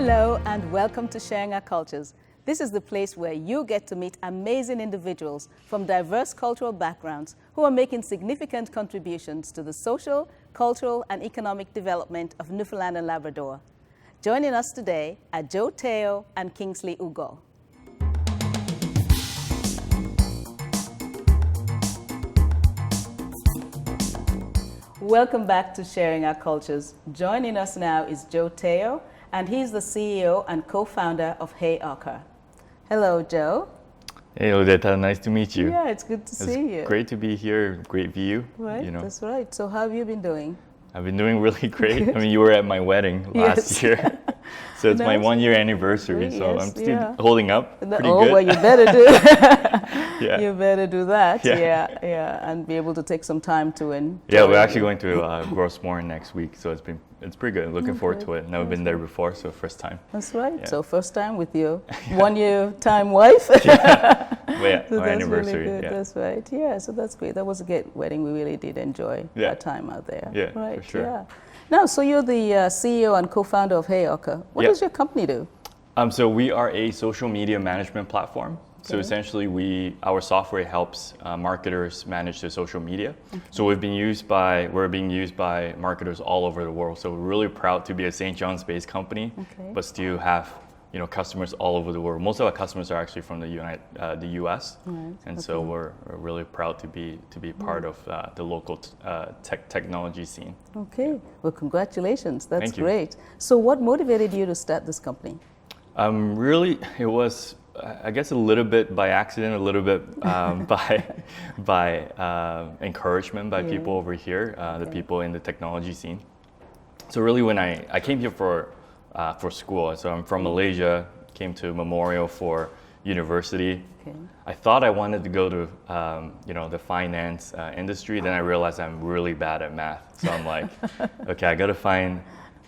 Hello and welcome to Sharing Our Cultures. This is the place where you get to meet amazing individuals from diverse cultural backgrounds who are making significant contributions to the social, cultural, and economic development of Newfoundland and Labrador. Joining us today are Joe Teo and Kingsley Ugo. Welcome back to Sharing Our Cultures. Joining us now is Joe Teo, and he's the CEO and co-founder of Heyoka. Hello, Joe. Hey, Odetta, nice to meet you. Yeah, it's good to see you. Great to be here, great view. Right, that's right. So how have you been doing? I've been doing really great. I mean, you were at my wedding last year. So it's my 1 year anniversary, so I'm still holding up pretty good. Well, you better do Yeah. You better do that, Yeah. and be able to take some time to enjoy. Yeah, we're actually going to Grossmore next week, so it's pretty good. Looking forward to it. Never been there before, so first time. That's right. Yeah. So first time with your 1 year time wife. So my anniversary. Really good. Yeah. That's right. Yeah, so that's great. That was a great wedding. We really did enjoy our time out there. Yeah, right. for sure. Yeah. Now, so you're the CEO and co-founder of Heyoka. What does your company do? So we are a social media management platform. So essentially, our software helps marketers manage their social media. So we're being used by marketers all over the world. So we're really proud to be a St. John's-based company, but still have customers all over the world. Most of our customers are actually from the U.S. And so we're really proud to be part of the local technology scene. Okay, well, congratulations. That's Thank you. Great. So what motivated you to start this company? Really, it was, I guess, a little bit by accident, a little bit by encouragement by people over here, the people in the technology scene. So really, when I came here for school, so I'm from Malaysia, came to Memorial for university. I thought I wanted to go to the finance industry. Then I realized I'm really bad at math. So I'm like, okay, I gotta find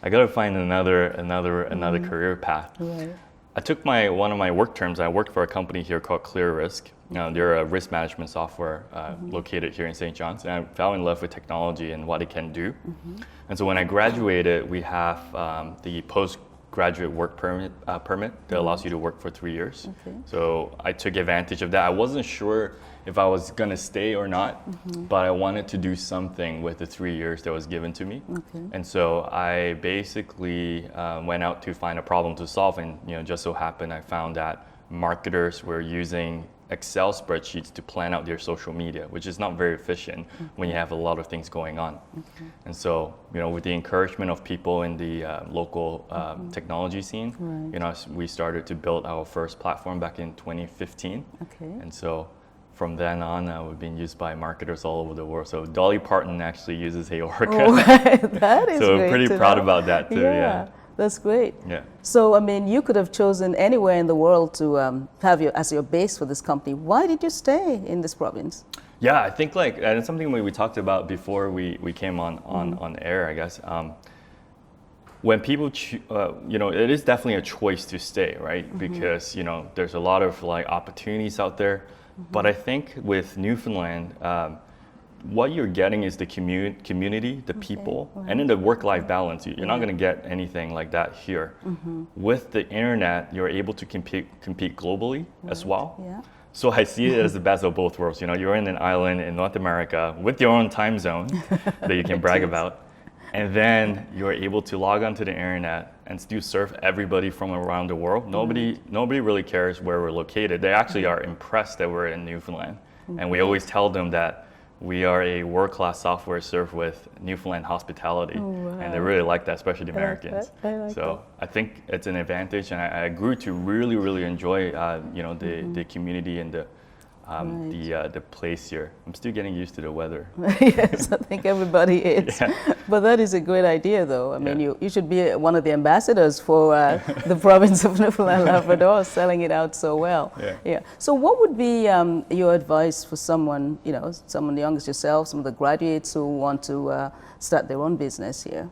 another career path. Right. I took one of my work terms. I worked for a company here called Clear Risk. They're a risk management software located here in St. John's, and I fell in love with technology and what it can do. And so when I graduated, we have the postgraduate work permit that allows you to work for 3 years. So I took advantage of that. I wasn't sure if I was going to stay or not, but I wanted to do something with the 3 years that was given to me. And so I basically went out to find a problem to solve, and just so happened I found that marketers were using Excel spreadsheets to plan out their social media, which is not very efficient when you have a lot of things going on. And so, with the encouragement of people in the local technology scene, we started to build our first platform back in 2015. And so from then on, we've been used by marketers all over the world. So Dolly Parton actually uses Heyoka. That is so great we're pretty to proud know. about that too. Yeah. That's great. Yeah. So, I mean, you could have chosen anywhere in the world to have as your base for this company. Why did you stay in this province? Yeah, I think and it's something we talked about before we came on air, I guess. When people, it is definitely a choice to stay, right? Because, there's a lot of opportunities out there. But I think with Newfoundland, what you're getting is the community, the people, and then the work-life balance. You're not going to get anything like that here. With the internet, you're able to compete globally as well. So I see it as the best of both worlds. You're in an island in North America with your own time zone that you can brag about. And then you're able to log onto the internet and still serve everybody from around the world. Nobody really cares where we're located. They actually are impressed that we're in Newfoundland. And we always tell them that we are a world-class software served with Newfoundland hospitality. And they really like that, especially the Americans. I think it's an advantage, and I grew to really, really enjoy the community and the place here. I'm still getting used to the weather. Yes, I think everybody is. But that is a great idea, though. I mean, you should be one of the ambassadors for the province of Newfoundland and Labrador, selling it out so well. So what would be your advice for someone, someone young as yourself, some of the graduates who want to start their own business here?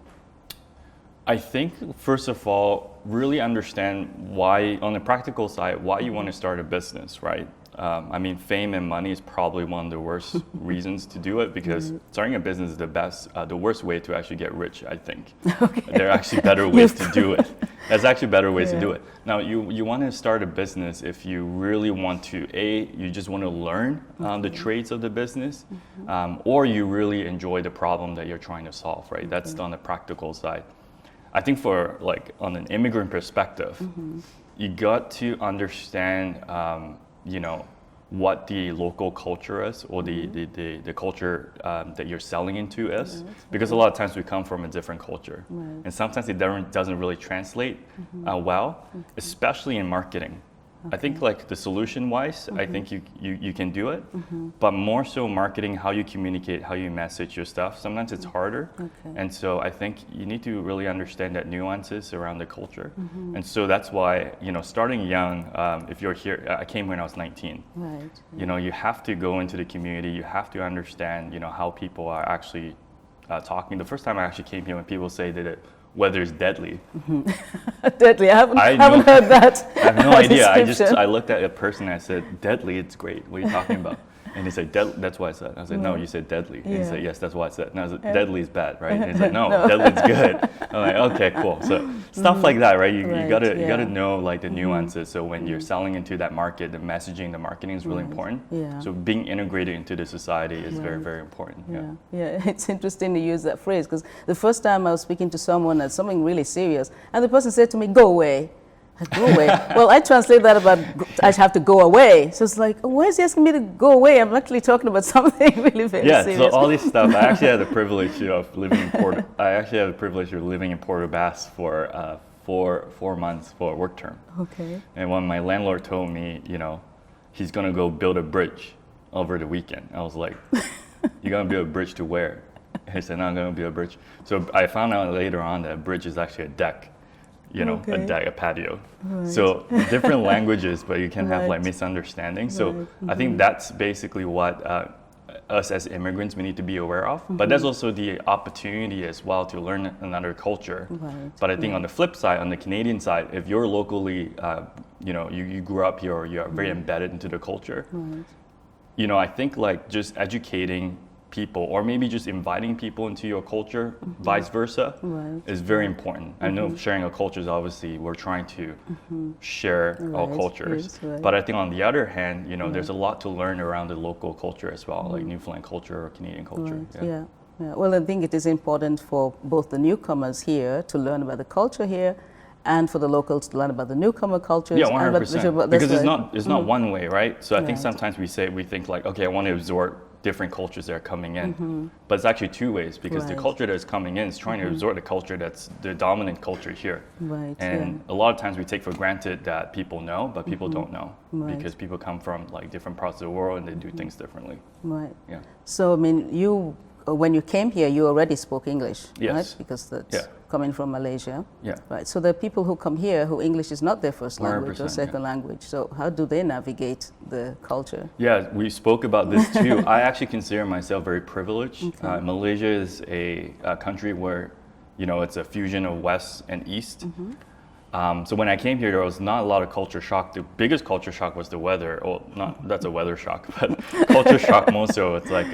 I think, first of all, really understand why, on the practical side, why you want to start a business, right? I mean, fame and money is probably one of the worst reasons to do it, because starting a business is the worst way to actually get rich, I think. Okay. There are actually better ways to do it. There's actually better ways to do it. Now, you want to start a business if you really want to, you just want to learn the trades of the business, or you really enjoy the problem that you're trying to solve, right? That's on the practical side. I think for like on an immigrant perspective, you got to understand, you know, what the local culture is, or the culture that you're selling into is, because a lot of times we come from a different culture, and sometimes it doesn't really translate well, especially in marketing. I think like the solution-wise, I think you can do it, but more so marketing, how you communicate, how you message your stuff. Sometimes it's harder, and so I think you need to really understand that nuances around the culture, and so that's why, you know, starting young. If you're here, I came when I was 19. Right. You know, you have to go into the community. You have to understand, you know, how people are actually talking. The first time I actually came here, when people say that weather is deadly. Deadly. I haven't heard that. I have no idea. I looked at a person and I said, deadly, it's great. What are you talking about? And he said, that's what I said. I said, no, you said deadly. And he said, yes, that's what I said. And I said, deadly is bad, right? And he said, no, deadly is good. I'm like, okay, cool. So stuff like that, right? You gotta know like the nuances. So when you're selling into that market, the messaging, the marketing is really important. Yeah. So being integrated into the society is very, very important. Yeah, it's interesting to use that phrase, because the first time I was speaking to someone at something really serious, and the person said to me, go away. Go away. Well, I translate that about I have to go away. So it's like, why is he asking me to go away? I'm actually talking about something really very serious. Yeah, so all this stuff. I actually had the privilege of living in Port aux Basques for 4 months for a work term. Okay. And when my landlord told me, you know, he's gonna go build a bridge over the weekend, I was like, you're gonna build a bridge to where? He said, no, I'm gonna build a bridge. So I found out later on that a bridge is actually a deck. You know, a patio. Right. So different languages, but you can have like misunderstandings. So I think that's basically what us as immigrants we need to be aware of. But there's also the opportunity as well to learn another culture. Right. But I think on the flip side, on the Canadian side, if you're locally, you know, you grew up here, or you're very embedded into the culture, you know, I think like just educating people, or maybe just inviting people into your culture, vice versa, is very important. I know sharing a culture is obviously, we're trying to share all cultures, but I think on the other hand, you know, there's a lot to learn around the local culture as well, like Newfoundland culture or Canadian culture. Yeah. Well, I think it is important for both the newcomers here to learn about the culture here, and for the locals to learn about the newcomer cultures. Yeah, 100%. Because it's not one way, right? So I think sometimes we think like, okay, I want to absorb different cultures that are coming in, but it's actually two ways, because the culture that's coming in is trying to absorb the culture that's the dominant culture here. Right. And a lot of times we take for granted that people know, but people don't know, because people come from like different parts of the world and they do things differently. Right. Yeah. So I mean, when you came here, you already spoke English, yes, right? Because that's coming from Malaysia. Yeah. Right. So there are people who come here who English is not their first language or second language. So how do they navigate the culture? Yeah, we spoke about this too. I actually consider myself very privileged. Okay. Malaysia is a country where, you know, it's a fusion of West and East. So when I came here, there was not a lot of culture shock. The biggest culture shock was the weather. Well, that's a weather shock, but culture shock more so. It's like,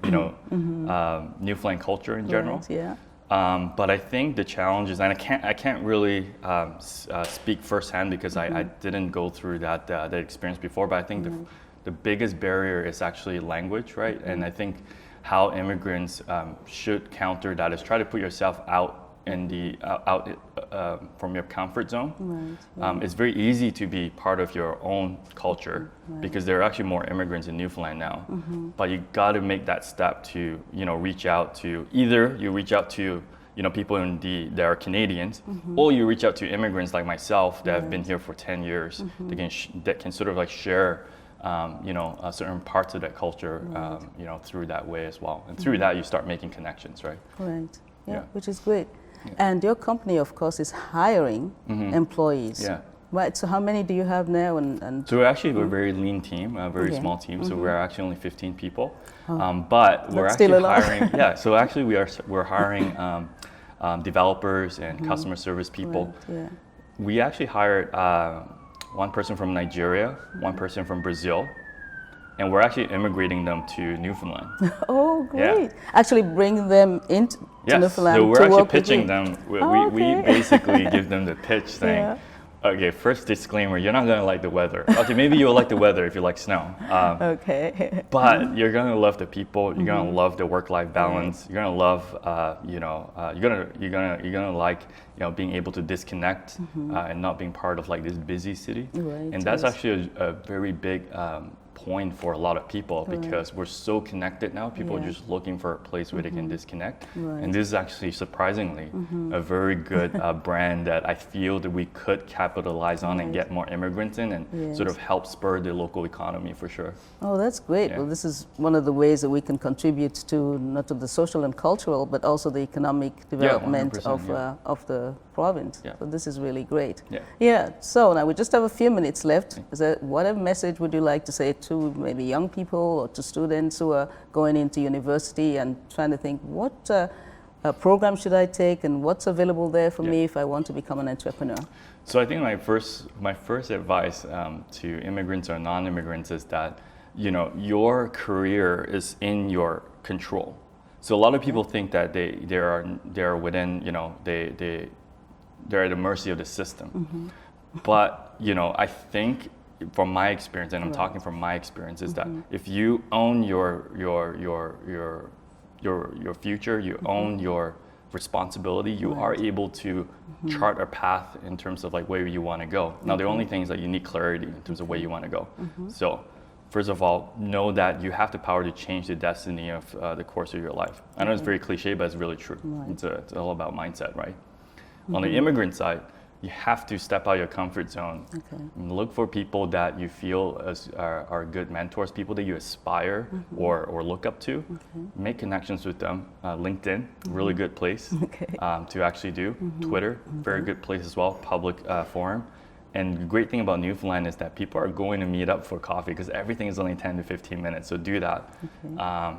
you know, Newfoundland culture in general. Right, yeah. But I think the challenges, and I can't really speak firsthand because I didn't go through that experience before. But I think the biggest barrier is actually language, right? And I think how immigrants should counter that is try to put yourself out in the from your comfort zone. Right. It's very easy to be part of your own culture because there are actually more immigrants in Newfoundland now. But you got to make that step to, you know, reach out to you know, people that are Canadians, or you reach out to immigrants like myself that have been here for 10 years that can sort of like share you know, certain parts of that culture, you know, through that way as well. And through that, you start making connections, right? Right. Yeah, which is great. Yeah. And your company, of course, is hiring employees. Yeah. Right. So how many do you have now? So we're actually a very lean team, a very small team. So we're actually only 15 people. But we're actually hiring. Yeah. So actually we're hiring developers and customer service people. Right. Yeah. We actually hired one person from Nigeria, one person from Brazil, and we're actually immigrating them to Newfoundland. Oh, great. Actually bring them into Newfoundland so we're to actually work pitching with them. you. We basically give them the pitch saying, okay, first disclaimer, you're not gonna like the weather. Okay, maybe you'll like the weather if you like snow. Okay. But you're gonna love the people. You're gonna love the work-life balance. You're gonna love, you're gonna like, being able to disconnect and not being part of like this busy city. Right, and that's actually a very big point for a lot of people because we're so connected now. People are just looking for a place where they can disconnect. Right. And this is actually surprisingly a very good brand that I feel that we could capitalize on and get more immigrants in and sort of help spur the local economy for sure. Oh, that's great. Well, this is one of the ways that we can contribute to not to the social and cultural, but also the economic development of the province. So this is really great. So now we just have a few minutes left. What message would you like to say to maybe young people or to students who are going into university and trying to think what program should I take and what's available there for me if I want to become an entrepreneur? So I think my first advice to immigrants or non-immigrants is that your career is in your control. So a lot of people think that they're within they're at the mercy of the system. But I think from my experience, and I'm talking from my experience, is that if you own your future, you own your responsibility, you are able to chart a path in terms of like where you want to go. Now the only thing is that you need clarity in terms of where you want to go. So first of all, know that you have the power to change the destiny of the course of your life. I know it's very cliche, but it's really true. It's all about mindset, right? On the immigrant side, you have to step out of your comfort zone. And look for people that you feel are good mentors, people that you aspire or look up to. Make connections with them. LinkedIn, really good place to actually do. Twitter, very good place as well, public forum. And the great thing about Newfoundland is that people are going to meet up for coffee because everything is only 10 to 15 minutes, so do that.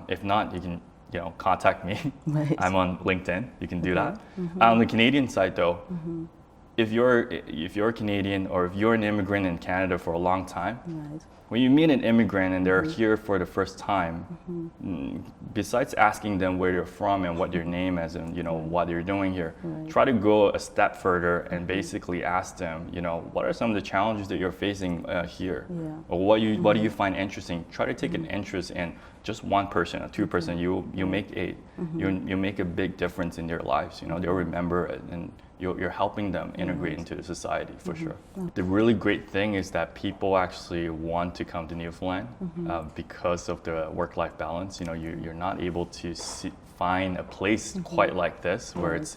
If not, you can contact me. I'm on LinkedIn, you can do that. On the Canadian side though, if you're a Canadian or if you're an immigrant in Canada for a long time, when you meet an immigrant and they're here for the first time, besides asking them where they're from and what their name is and what they're doing here, try to go a step further and basically ask them, what are some of the challenges that you're facing here, or what do you find interesting? Try to take an interest in just one person or two person. You make a big difference in their lives. They'll remember it and you're helping them integrate into the society for sure. The really great thing is that people actually want to come to Newfoundland because of the work-life balance. You're not able to find a place quite like this where it's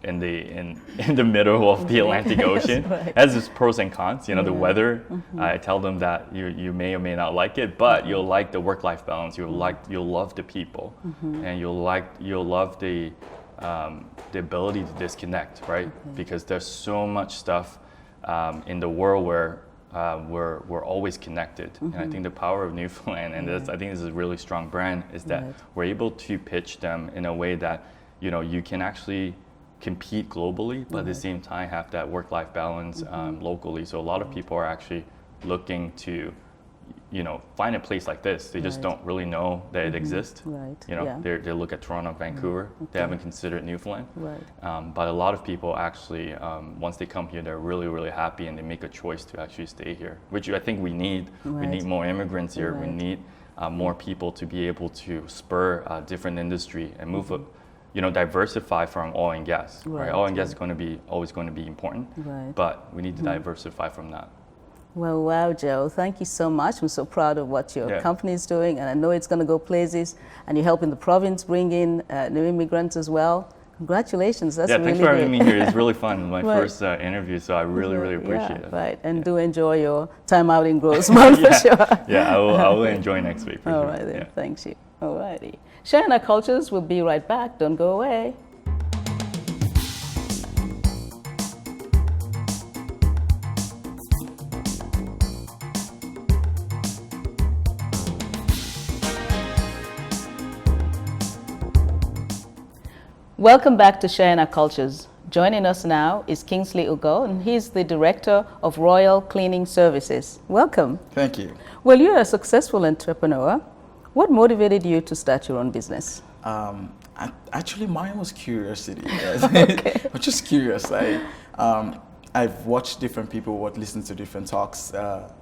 in the middle of the Atlantic Ocean. It has its pros and cons. The weather. I tell them that you may or may not like it, but you'll like the work-life balance. You'll love the people, and you'll love the ability to disconnect, right? Because there's so much stuff in the world where we're always connected. And I think the power of Newfoundland, and I think this is a really strong brand, is that we're able to pitch them in a way that you can actually compete globally, but at the same time have that work-life balance locally. So a lot of people are actually looking to find a place like this. They just don't really know that it exists. They look at Toronto, Vancouver. They haven't considered Newfoundland. But a lot of people actually, once they come here, they're really, really happy and they make a choice to actually stay here, which I think we need. We need more immigrants here. We need more people to be able to spur a different industry and move up. Diversify from oil and gas. Right? Oil and gas is always going to be important, but we need to diversify from that. Well, wow, Joe, thank you so much. I'm so proud of what your company is doing, and I know it's going to go places, and you're helping the province bring in new immigrants as well. Congratulations, that's really thanks for having me here. It's really fun, my first interview, so I really, really appreciate it. And do enjoy your time out in Grossmont for sure. I will enjoy next week for sure. All right then, thanks you. All righty. Sharing Our Cultures, we'll be right back. Don't go away. Welcome back to Sharing Our Cultures. Joining us now is Kingsley Ugo, and he's the Director of Royal Cleaning Services. Welcome. Thank you. Well, you're a successful entrepreneur. What motivated you to start your own business? Actually, mine was curiosity. Okay. I'm just curious. I've watched different people, listened to different talks,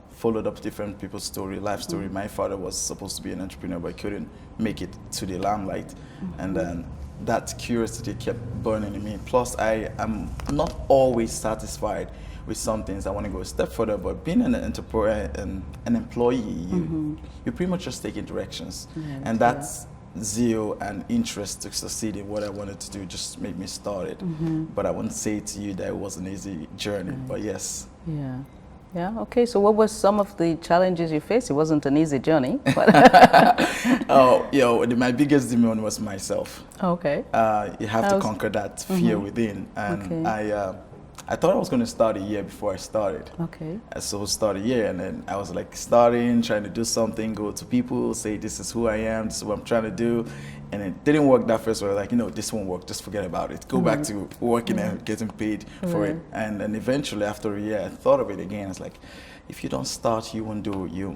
followed up different people's story, life story. My father was supposed to be an entrepreneur, but couldn't make it to the limelight. And then that curiosity kept burning in me. Plus, I am not always satisfied with some things. I want to go a step further, but being an entrepreneur and an employee, you pretty much just taking directions. And that's zeal and interest to succeed in what I wanted to do just made me start it. But I wouldn't say to you that it was an easy journey, but yes. Yeah. Yeah, okay. So what were some of the challenges you faced? It wasn't an easy journey. But my biggest demon was myself. Okay. You have to conquer that fear within. And I thought I was going to start a year before I started. Okay. So start a year, and then I was like trying to do something, go to people, say this is who I am, this is what I'm trying to do. And it didn't work that first. So I was like, this won't work, just forget about it. Go back to working and getting paid for it. And then eventually after a year, I thought of it again. It's like, if you don't start, you won't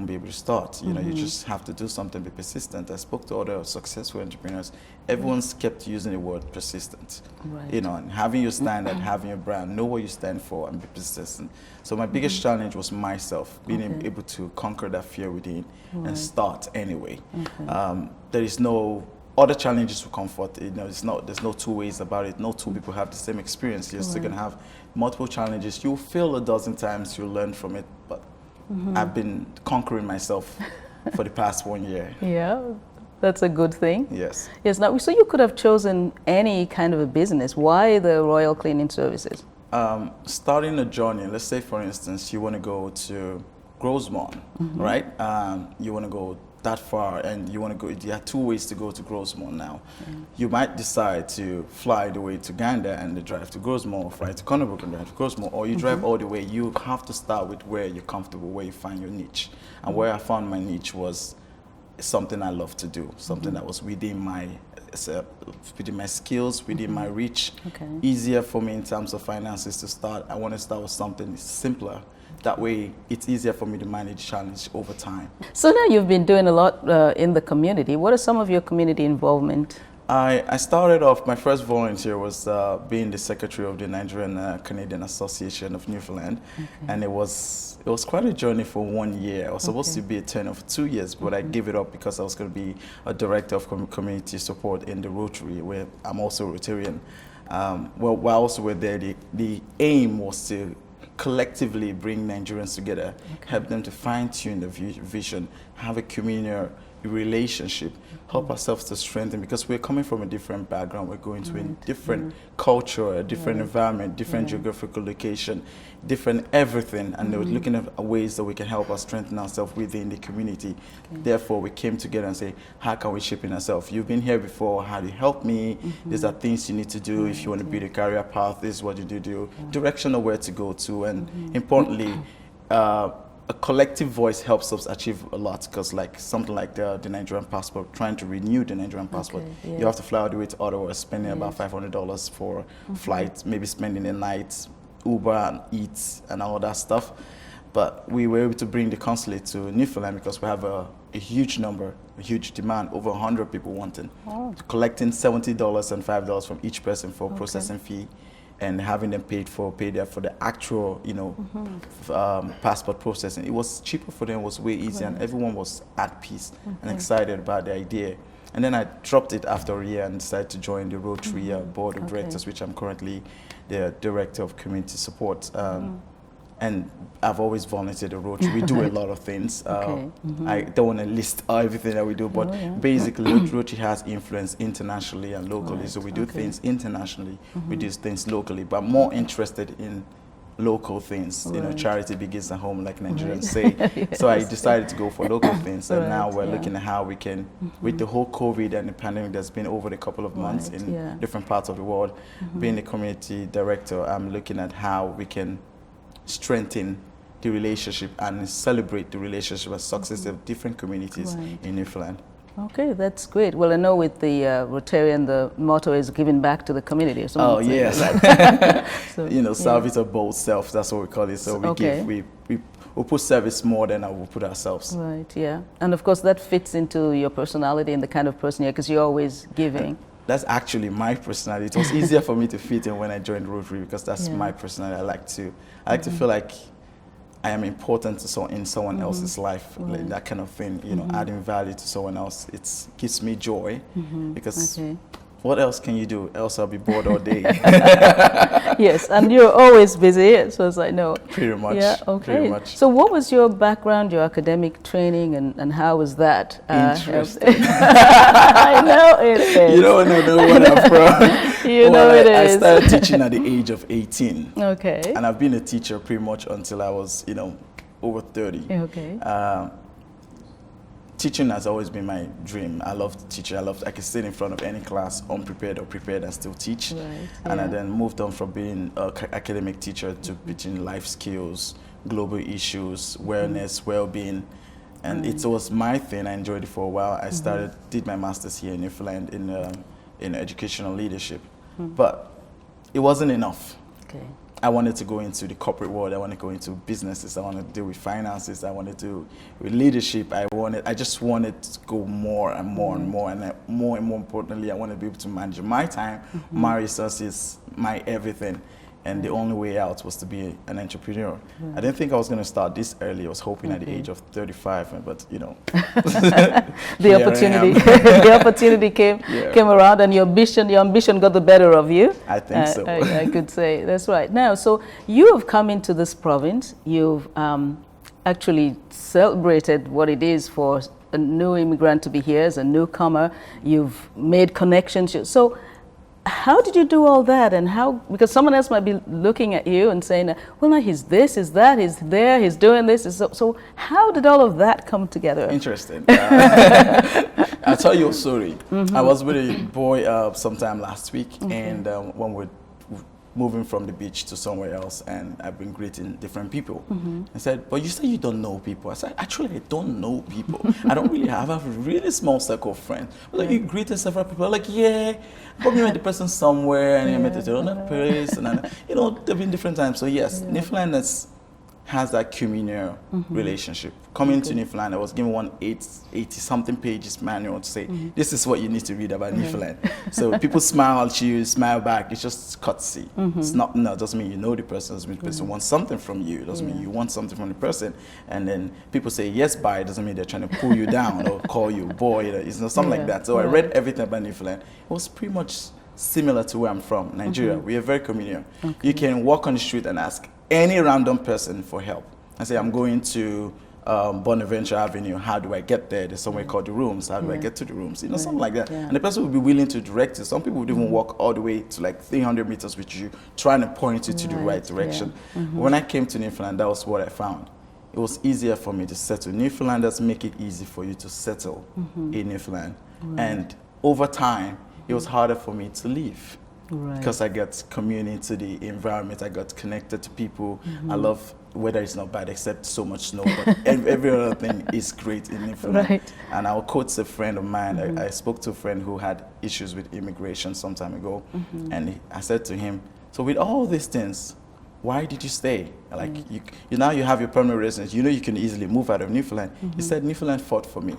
be able to start. You just have to do something, be persistent. I spoke to other successful entrepreneurs. Everyone's kept using the word persistent. Right. And having your standard, having your brand, know what you stand for and be persistent. So my biggest challenge was myself, being able to conquer that fear within and start anyway. There is no other challenges will come forth. There's no two ways about it. No two people have the same experience. You're still gonna have multiple challenges. You'll fail a dozen times, you'll learn from it. But I've been conquering myself for the past 1 year. Yeah, that's a good thing. Yes. Yes. Now, so you could have chosen any kind of a business. Why the Royal Cleaning Services? Starting a journey. Let's say, for instance, you want to go to Grosemont, right? You want to go that far, and you want to go. There are two ways to go to Grosemont now. You might decide to fly the way to Gander and drive to Grosemont, or fly to Connerbrook and drive to Grosemont, or you drive all the way. You have to start with where you're comfortable, where you find your niche. And where I found my niche was something I love to do, something that was within my skills, within my reach. Easier for me in terms of finances to start. I want to start with something simpler. That way, it's easier for me to manage challenge over time. So now you've been doing a lot in the community. What are some of your community involvement? I started off, my first volunteer was being the secretary of the Nigerian Canadian Association of Newfoundland. And it was quite a journey for 1 year. I was supposed to be a tenure for 2 years, but I gave it up because I was going to be a director of community support in the Rotary, where I'm also a Rotarian. Whilst we're there, the aim was to collectively bring Nigerians together, help them to fine-tune the vision, have a communal relationship, help ourselves to strengthen, because we're coming from a different background, we're going to a different culture, a different environment, different geographical location, different everything, and they were looking at ways that we can help us strengthen ourselves within the community. Therefore, we came together and say, how can we shape in ourselves? You've been here before, how do you help me? These are things you need to do if you want to build a career path, this is what you do, direction of where to go to, and importantly, a collective voice helps us achieve a lot, because like something like the Nigerian passport, trying to renew the Nigerian passport, you have to fly all the way to Ottawa, spending about $500 for flights, maybe spending the night, Uber and Eats and all that stuff. But we were able to bring the consulate to Newfoundland because we have a huge number, a huge demand, over 100 people wanting, collecting $70 and $5 from each person for processing fee, and having them paid there for the actual, passport processing. It was cheaper for them, it was way easier, and everyone was at peace and excited about the idea. And then I dropped it after a year and decided to join the Rotary Board of Directors, which I'm currently the Director of Community Support. And I've always volunteered at Rotary. We do a lot of things. I don't want to list everything that we do, but basically Rotary has influence internationally and locally. So we do things internationally, we do things locally, but more interested in local things. Charity begins at home, like Nigerians say. So I decided to go for local things, and now we're looking at how we can, with the whole COVID and the pandemic that's been over the couple of months in different parts of the world, being a community director, I'm looking at how we can strengthen the relationship and celebrate the relationship and success of different communities in Newfoundland. Okay, that's great. Well, I know with the Rotarian, the motto is giving back to the community. So oh, yes. So, you know, service of both self, that's what we call it. So we give, we put service more than we put ourselves. Right, yeah. And of course, that fits into your personality and the kind of person you're, because you're always giving. That's actually my personality. It was easier for me to fit in when I joined Rotary because that's my personality. I like to feel like I am important to in someone else's life, like that kind of thing. You know, adding value to someone else. It gives me joy because what else can you do? Else I'll be bored all day. Yes, and you're always busy, so it's like, no. Pretty much. Yeah, okay. Pretty much. So what was your background, your academic training, and how was that? Interesting. I know it is. You don't know where I'm from. You know it is. I started teaching at the age of 18. Okay. And I've been a teacher pretty much until I was, you know, over 30. Okay. Teaching has always been my dream. I love teaching. I can sit in front of any class, unprepared or prepared, and still teach. Right, and I then moved on from being an academic teacher to teaching life skills, global issues, wellness, well-being. And it was my thing. I enjoyed it for a while. I did my master's here in Newfoundland in educational leadership. But it wasn't enough. Okay. I wanted to go into the corporate world. I wanted to go into businesses. I wanted to deal with finances. I wanted to do with leadership. I just wanted to go more and more and more. And more importantly, I wanted to be able to manage my time, my resources, my everything. And the only way out was to be an entrepreneur. I didn't think I was going to start this early. I was hoping at the age of 35, but you know. The opportunity came around, and your ambition got the better of you. I think so. I could say that's right. Now, so you have come into this province. You've actually celebrated what it is for a new immigrant to be here as a newcomer. You've made connections. So how did you do all that, and how, because someone else might be looking at you and saying, well, no, he's this, he's that, he's there, he's doing this. So how did all of that come together? Interesting. I'll tell you a story. I was with a boy sometime last week, and when we're moving from the beach to somewhere else, and I've been greeting different people. I said, but you say you don't know people. I said, actually, I don't know people. I don't really have a really small circle of friends. Like, you greeted several people, like, yeah, probably met the person somewhere, and you met it another person, and you know, there've been different times. So yes, Newfoundland has that communal relationship. Coming to Newfoundland, I was given one 80-something pages manual to say, this is what you need to read about Newfoundland. So people smile at you, smile back. It's just courtesy. It's not, no, it doesn't mean you know the person. It doesn't mean the person wants something from you. It doesn't mean you want something from the person. And then people say yes, bye. It doesn't mean they're trying to pull you down or call you boy. It's not something like that. So I read everything about Newfoundland. It was pretty much similar to where I'm from, Nigeria. We are very communal. You can walk on the street and ask any random person for help. I say, I'm going to Bonaventure Avenue. How do I get there? There's somewhere called the rooms. How do I get to the rooms? You know, something like that. And the person will be willing to direct you. Some people would even walk all the way to like 300 meters with you, trying to point you to the right direction. When I came to Newfoundland, that was what I found. It was easier for me to settle. Newfoundlanders make it easy for you to settle in Newfoundland. And over time, it was harder for me to leave. Because I got communing to the environment, I got connected to people. I love weather is not bad except so much snow, but every other thing is great in Newfoundland. And I'll quote a friend of mine. I spoke to a friend who had issues with immigration some time ago, and I said to him, so with all these things, why did you stay? Like you now you have your permanent residence, you know you can easily move out of Newfoundland. He said Newfoundland fought for me.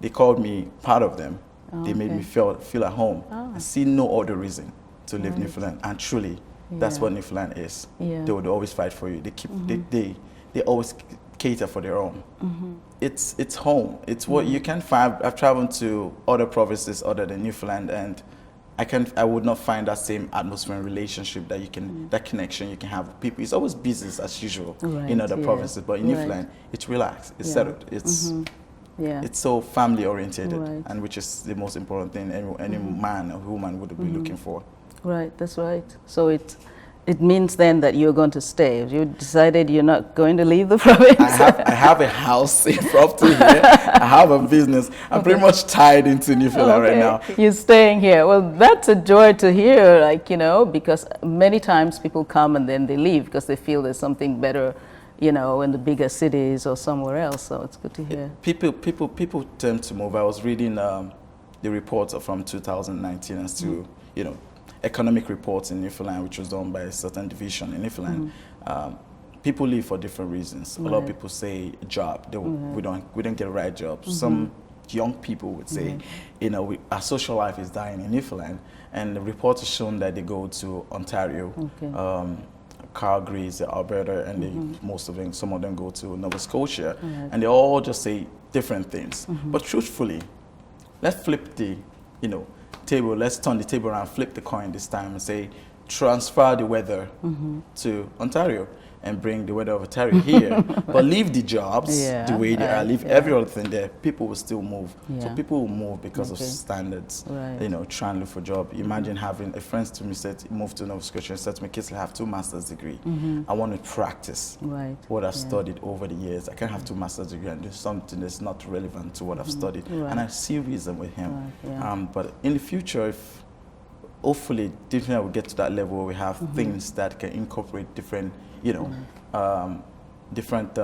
They called me part of them. They made me feel at home. I see no other reason to live Newfoundland, and truly, that's what Newfoundland is. They would always fight for you. They keep they always cater for their own. It's home. It's what you can find. I've traveled to other provinces other than Newfoundland, and I would not find that same atmosphere and relationship that you can, that connection you can have with people. It's always business as usual in other provinces, but in Newfoundland, it's relaxed. It's settled. It's so family oriented, and which is the most important thing any man or woman would be looking for. Right, that's right. So it means then that you're going to stay. You decided you're not going to leave the province. I have a house in Property here. I have a business. I'm pretty much tied into Newfoundland right now. You're staying here. Well, that's a joy to hear, like, you know, because many times people come and then they leave because they feel there's something better you know, in the bigger cities or somewhere else. So it's good to hear. People tend to move. I was reading the reports from 2019 as to, you know, economic reports in Newfoundland, which was done by a certain division in Newfoundland. People leave for different reasons. A lot of people say job. We don't get the right job. Some young people would say, you know, our social life is dying in Newfoundland, and the report has shown that they go to Ontario, Calgary, Alberta, and some of them go to Nova Scotia, and they all just say different things. But truthfully, let's flip the, you know, table. Let's turn the table around, flip the coin this time, and say transfer the weather to Ontario and bring the weather of Ontario here, but leave the jobs the way they are, leave every other thing there. People will still move. So people will move because of standards. You know, trying to look for a job. Imagine having a friend to me said, move to Nova Scotia and said to me, Kingsley, I have 2 master's degree. I want to practice what I've studied over the years. I can't have 2 master's degree and do something that's not relevant to what I've studied. And I see reason with him. But in the future, if hopefully definitely will get to that level where we have things that can incorporate different, you know, different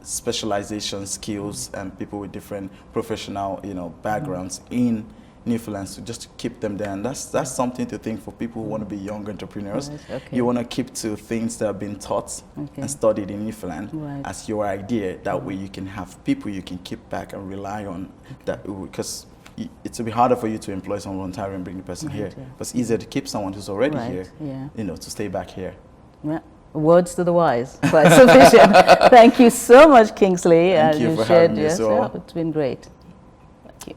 specialization skills and people with different professional, you know, backgrounds in Newfoundland, so just to keep them there. And that's something to think for people who want to be young entrepreneurs. You want to keep to things that have been taught and studied in Newfoundland as your idea. That way you can have people you can keep back and rely on, that because it will be harder for you to employ someone in Ontario and bring the person here. But it's easier to keep someone who's already here, you know, to stay back here. Words to the wise, quite sufficient. Thank you so much, Kingsley. Thank you for having me. So it's been great. Thank you.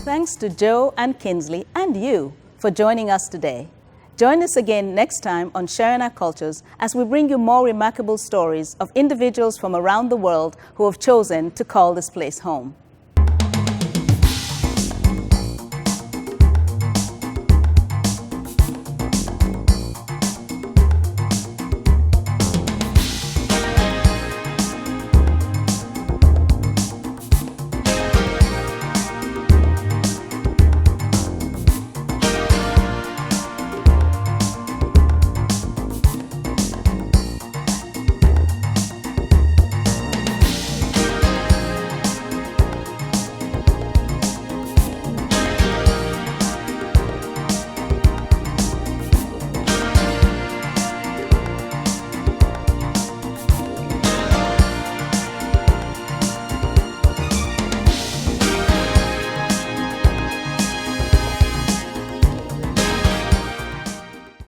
Thanks to Joe and Kingsley and you for joining us today. Join us again next time on Sharing Our Cultures as we bring you more remarkable stories of individuals from around the world who have chosen to call this place home.